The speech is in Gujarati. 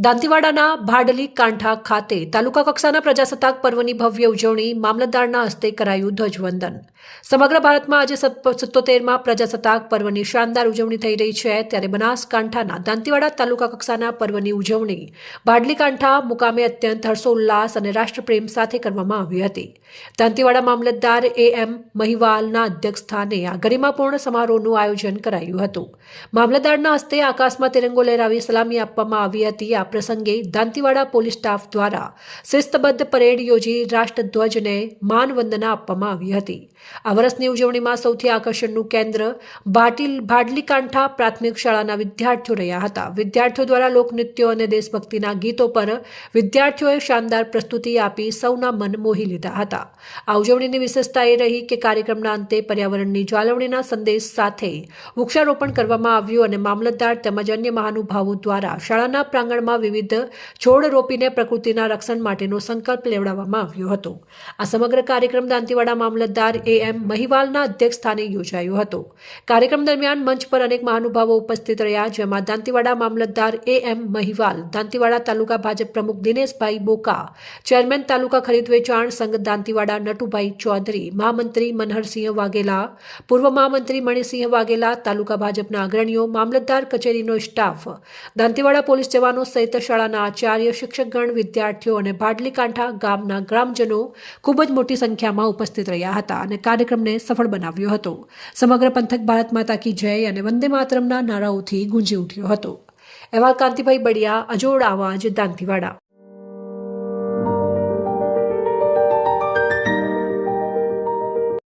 દાંતીવાડાના ભાડલી કાંઠા ખાતે તાલુકા કક્ષાના પ્રજાસત્તાક પર્વની ભવ્ય ઉજવણી મામલતદારના હસ્તે કરાયું ધ્વજવંદન. સમગ્ર ભારતમાં આજે 77માં પ્રજાસત્તાક પર્વની શાનદાર ઉજવણી થઈ રહી છે, ત્યારે બનાસકાંઠાના દાંતીવાડા તાલુકા કક્ષાના પર્વની ઉજવણી ભાડલી કાંઠા મુકામે અત્યંત હર્ષોલ્લાસ અને રાષ્ટ્રપ્રેમ સાથે કરવામાં આવી હતી. દાંતીવાડા મામલતદાર AM મહિવાલના અધ્યક્ષસ્થાને આ ગરિમાપૂર્ણ સમારોહનું આયોજન કરાયું હતું. મામલતદારના હસ્તે આકાશમાં તિરંગો લહેરાવી સલામી આપવામાં આવી હતી. આ પ્રસંગે દાંતીવાડા પોલીસ સ્ટાફ દ્વારા શિસ્તબદ્ધ પરેડ યોજી રાષ્ટ્રધ્વજને માનવંદના આપવામાં આવી હતી. આ વર્ષની ઉજવણીમાં સૌથી આકર્ષણનું કેન્દ્ર ભાડલી કાંઠા પ્રાથમિક શાળાના વિદ્યાર્થીઓ રહ્યા હતા. વિદ્યાર્થીઓ દ્વારા લોકનૃત્યો અને દેશભક્તિના ગીતો પર વિદ્યાર્થીઓએ શાનદાર પ્રસ્તુતિ આપી સૌના મન મોહી લીધા હતા. આ ઉજવણીની વિશેષતા એ રહી કે કાર્યક્રમના અંતે પર્યાવરણની જાળવણીના સંદેશ સાથે વૃક્ષારોપણ કરવામાં આવ્યું અને મામલતદાર તેમજ અન્ય મહાનુભાવો દ્વારા શાળાના પ્રાંગણમાં વિવિધ છોડ રોપીને પ્રકૃતિના રક્ષણ માટેનો સંકલ્પ લેવડાવવામાં આવ્યો હતો. આ સમગ્ર કાર્યક્રમ દાંતીવાડા મામલતદાર AM મહિવાલના અધ્યક્ષસ્થાને યોજાયો હતો. કાર્યક્રમ દરમિયાન મંચ પર અનેક મહાનુભાવો ઉપસ્થિત રહ્યા, જેમાં દાંતીવાડા મામલતદાર AM મહિવાલ, દાંતીવાડા તાલુકા ભાજપ પ્રમુખ દિનેશભાઈ બોકા, ચેરમેન તાલુકા ખરીદ વેચાણ સંઘ દાંતીવાડા નટુભાઈ ચૌધરી, મહામંત્રી મનહરસિંહ વાઘેલા, પૂર્વ મહામંત્રી મણિસિંહ વાઘેલા, તાલુકા ભાજપના અગ્રણીઓ, મામલતદાર કચેરીનો સ્ટાફ, દાંતીવાડા પોલીસ જવાનો સહિત શાળાના આચાર્ય, શિક્ષકગણ, વિદ્યાર્થીઓ અને ભાડલી કાંઠા ગામના ગ્રામજનો ખૂબ જ મોટી સંખ્યામાં ઉપસ્થિત રહ્યા હતા અને કાર્યક્રમને સફળ બનાવ્યો હતો. સમગ્ર પંથક ભારત માતા કી જય અને વંદે માતરમના નારાઓથી ગુંજી ઉઠ્યો હતો. અહેવાલ કાંતિભાઈ બડિયા, અજોડ આવાજ, દાંતીવાડા.